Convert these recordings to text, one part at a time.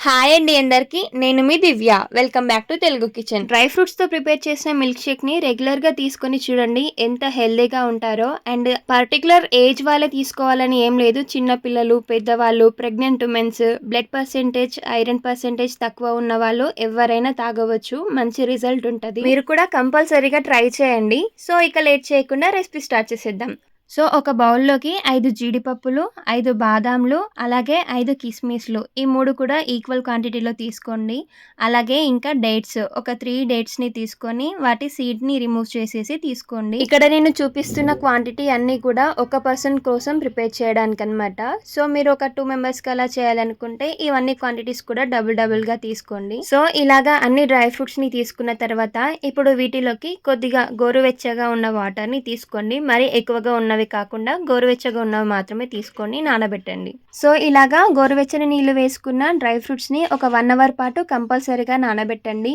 Hi అండి అందరికి, నేను మీ Divya. Welcome back to Telugu kitchen. Dry ఫ్రూట్స్తో ప్రిపేర్ చేసిన మిల్క్ షేక్ని రెగ్యులర్గా తీసుకొని చూడండి ఎంత హెల్దీగా ఉంటారో. అండ్ పర్టికులర్ ఏజ్ వాళ్ళే తీసుకోవాలని ఏం లేదు. చిన్న పిల్లలు, పెద్దవాళ్ళు, pregnant womens, blood percentage, iron percentage తక్కువ ఉన్న వాళ్ళు ఎవరైనా తాగవచ్చు. మంచి రిజల్ట్ ఉంటుంది. మీరు కూడా కంపల్సరీగా ట్రై చేయండి. సో ఇక లేట్ చేయకుండా రెసిపీ స్టార్ట్ చేసేద్దాం. సో ఒక బౌల్లోకి 5 జీడిపప్పులు, 5 బాదాంలు, అలాగే 5 కిస్మిస్లు, ఈ 3 కూడా ఈక్వల్ క్వాంటిటీలో తీసుకోండి. అలాగే ఇంకా డేట్స్, ఒక 3 డేట్స్ని తీసుకొని వాటి సీడ్ని రిమూవ్ చేసేసి తీసుకోండి. ఇక్కడ నేను చూపిస్తున్న క్వాంటిటీ అన్నీ కూడా ఒక పర్సన్ కోసం ప్రిపేర్ చేయడానికి అనమాట. సో మీరు ఒక 2 మెంబర్స్కి అలా చేయాలనుకుంటే ఇవన్నీ క్వాంటిటీస్ కూడా డబుల్గా తీసుకోండి. సో ఇలాగా అన్ని డ్రై ఫ్రూట్స్ని తీసుకున్న తర్వాత ఇప్పుడు వీటిలోకి కొద్దిగా గోరువెచ్చగా ఉన్న వాటర్ని తీసుకోండి. మరి ఎక్కువగా ఉన్నవి కాకుండా గోరువెచ్చగా ఉన్నవి మాత్రమే తీసుకొని నానబెట్టండి. సో ఇలాగా గోరువెచ్చని నీళ్లు వేసుకున్న డ్రై ఫ్రూట్స్ని ఒక 1 అవర్ పాటు కంపల్సరీగా నానబెట్టండి.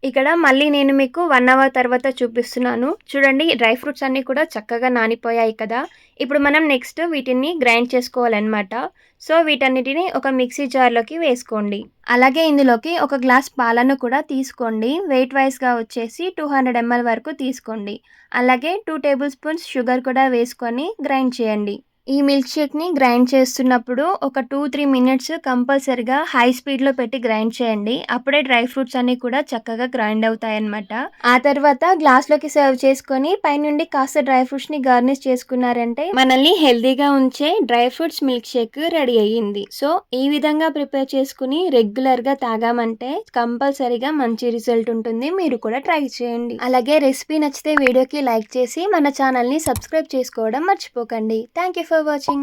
ఇక్కడ మళ్ళీ నేను మీకు 1 అవర్ తర్వాత చూపిస్తున్నాను. చూడండి, డ్రై ఫ్రూట్స్ అన్నీ కూడా చక్కగా నానిపోయాయి కదా. ఇప్పుడు మనం నెక్స్ట్ వీటిని గ్రైండ్ చేసుకోవాలన్నమాట. సో వీటన్నిటిని ఒక మిక్సీ జార్లోకి వేసుకోండి. అలాగే ఇందులోకి ఒక గ్లాస్ పాలను కూడా తీసుకోండి. వెయిట్ వైజ్గా వచ్చేసి 200 ml వరకు తీసుకోండి. అలాగే 2 టేబుల్ స్పూన్స్ షుగర్ కూడా వేసుకొని గ్రైండ్ చేయండి. ఈ మిల్క్ షేక్ని గ్రైండ్ చేస్తున్నప్పుడు ఒక 2-3 మినిట్స్ కంపల్సరిగా హై స్పీడ్లో పెట్టి గ్రైండ్ చేయండి. అప్పుడే డ్రై ఫ్రూట్స్ అన్నీ కూడా చక్కగా గ్రైండ్ అవుతాయన్నమాట. ఆ తర్వాత గ్లాస్లోకి సర్వ్ చేసుకొని పైనుండి కాస్త డ్రై ఫ్రూట్స్ని గార్నిష్ చేసుకున్నారంటే మనల్ని హెల్దీగా ఉంచే dry fruits milk shake ready అయ్యింది. సో ఈ విధంగా ప్రిపేర్ చేసుకుని రెగ్యులర్గా తాగామంటే కంపల్సరిగా మంచి రిజల్ట్ ఉంటుంది. మీరు కూడా ట్రై చేయండి. అలాగే రెసిపీ నచ్చితే వీడియోకి లైక్ చేసి మన ఛానల్ని సబ్స్క్రైబ్ చేసుకోవడం మర్చిపోకండి. Thank you for watching.